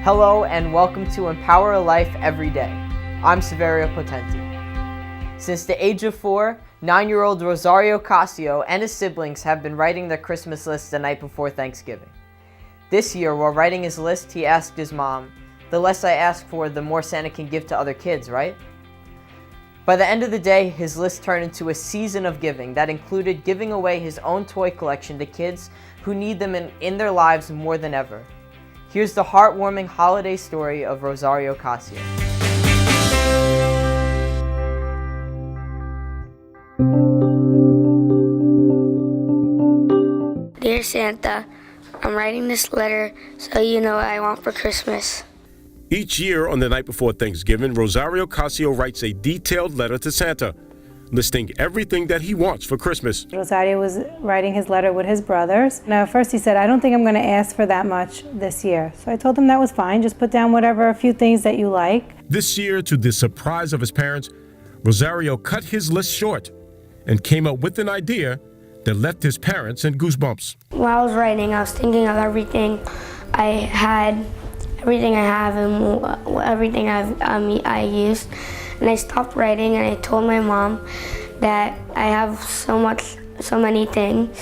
Hello and welcome to Empower a Life Every Day. I'm Saverio Potente. Since the age of 4, 9-year-old Rosario Cascio and his siblings have been writing their Christmas list the night before Thanksgiving. This year, while writing his list, he asked his mom, "The less I ask for, the more Santa can give to other kids, right?" By the end of the day, his list turned into a season of giving that included giving away his own toy collection to kids who need them in their lives more than ever. Here's the heartwarming holiday story of Rosario Cascio. Dear Santa, I'm writing this letter so you know what I want for Christmas. Each year on the night before Thanksgiving, Rosario Cascio writes a detailed letter to Santa, listing everything that he wants for Christmas. Rosario was writing his letter with his brothers. Now, at first he said, "I don't think I'm going to ask for that much this year." So I told him that was fine. Just put down a few things that you like. This year, to the surprise of his parents, Rosario cut his list short and came up with an idea that left his parents in goosebumps. While I was writing, I was thinking of everything I have and everything I used. And I stopped writing and I told my mom that I have so many things.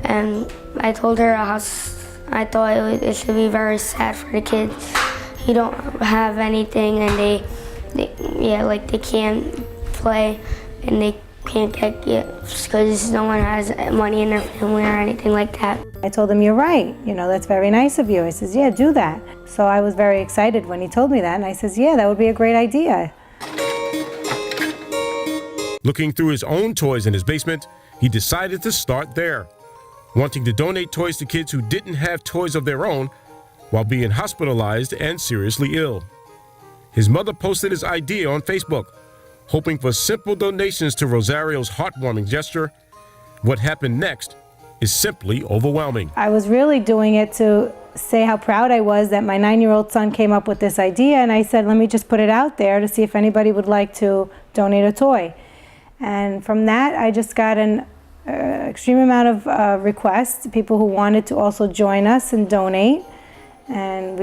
And I told her how I thought it should be very sad for the kids who don't have anything and they can't play and they can't get gifts because no one has money in their family or anything like that. I told him, "You're right, that's very nice of you." He says, "Yeah, do that." So I was very excited when he told me that, and I says, "Yeah, that would be a great idea." Looking through his own toys in his basement, he decided to start there, wanting to donate toys to kids who didn't have toys of their own while being hospitalized and seriously ill. His mother posted his idea on Facebook, hoping for simple donations to Rosario's heartwarming gesture. What happened next is simply overwhelming. I was really doing it to say how proud I was that my 9-year-old son came up with this idea, and I said, let me just put it out there to see if anybody would like to donate a toy. And from that, I just got an extreme amount of requests, people who wanted to also join us and donate. And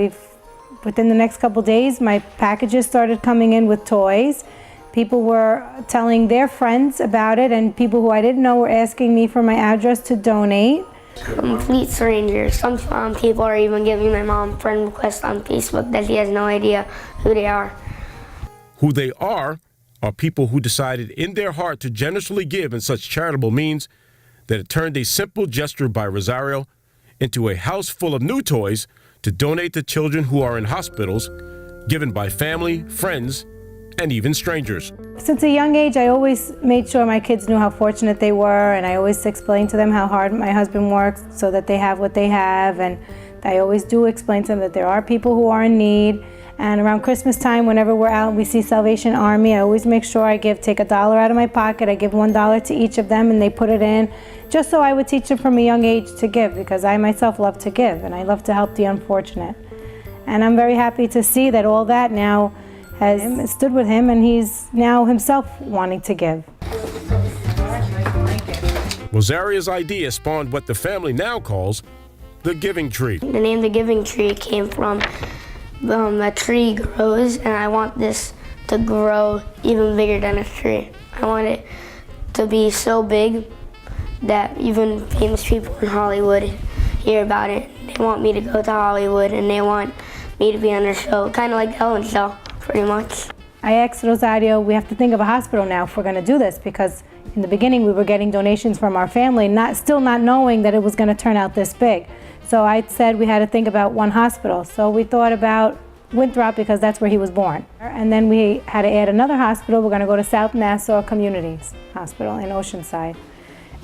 within the next couple days, my packages started coming in with toys. People were telling their friends about it, and people who I didn't know were asking me for my address to donate. Complete strangers. Some people are even giving my mom friend requests on Facebook that she has no idea who they are. Who they are people who decided in their heart to generously give in such charitable means that it turned a simple gesture by Rosario into a house full of new toys to donate to children who are in hospitals, given by family, friends, and even strangers. Since a young age, I always made sure my kids knew how fortunate they were, and I always explained to them how hard my husband works so that they have what they have, and I always do explain to them that there are people who are in need. And around Christmas time, whenever we're out and we see Salvation Army, I always make sure I take $1 out of my pocket, I give $1 to each of them, and they put it in, just so I would teach them from a young age to give, because I myself love to give, and I love to help the unfortunate. And I'm very happy to see that all that now has stood with him, and he's now himself wanting to give. Rosario's idea spawned what the family now calls the Giving Tree. The name The Giving Tree came from a tree grows, and I want this to grow even bigger than a tree. I want it to be so big that even famous people in Hollywood hear about it. They want me to go to Hollywood, and they want me to be on their show, kind of like the Ellen Show, pretty much. I asked Rosario, we have to think of a hospital now if we're going to do this, because in the beginning we were getting donations from our family, still not knowing that it was going to turn out this big. So I said we had to think about one hospital. So we thought about Winthrop because that's where he was born. And then we had to add another hospital. We're going to go to South Nassau Communities Hospital in Oceanside.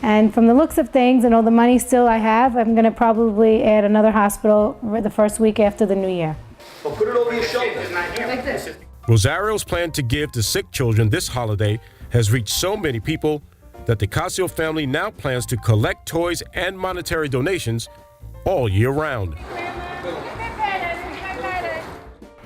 And from the looks of things and all the money still I have, I'm going to probably add another hospital the first week after the new year. Well, put it over your shoulder. Like this. Rosario's plan to give to sick children this holiday has reached so many people that the Cascio family now plans to collect toys and monetary donations all year round.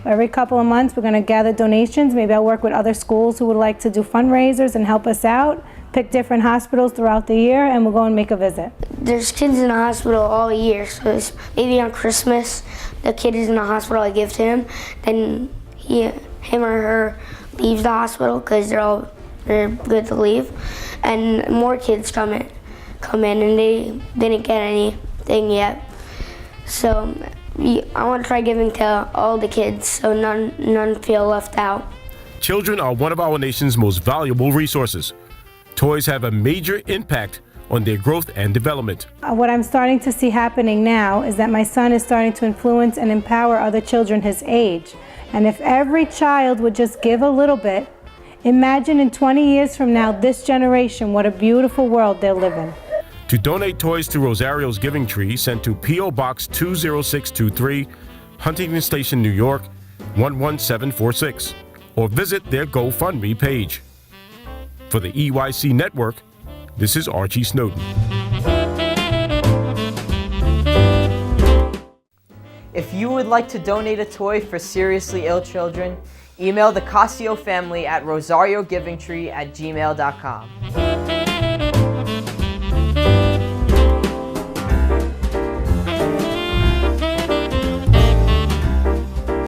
Every couple of months, we're going to gather donations. Maybe I'll work with other schools who would like to do fundraisers and help us out, pick different hospitals throughout the year, and we'll go and make a visit. there's kids in the hospital all year, so maybe on Christmas the kid is in the hospital, I give to him, then him or her leaves the hospital because they're good to leave, and more kids come in and they didn't get anything yet. So I want to try giving to all the kids so none feel left out. Children are one of our nation's most valuable resources. Toys have a major impact on their growth and development. What I'm starting to see happening now is that my son is starting to influence and empower other children his age. And if every child would just give a little bit, imagine in 20 years from now, this generation, what a beautiful world they'll live in. To donate toys to Rosario's Giving Tree, send to P.O. Box 20623, Huntington Station, New York, 11746, or visit their GoFundMe page. For the EYC Network, this is Archie Snowden. If you would like to donate a toy for seriously ill children, email the Cascio family at rosariogivingtree@gmail.com.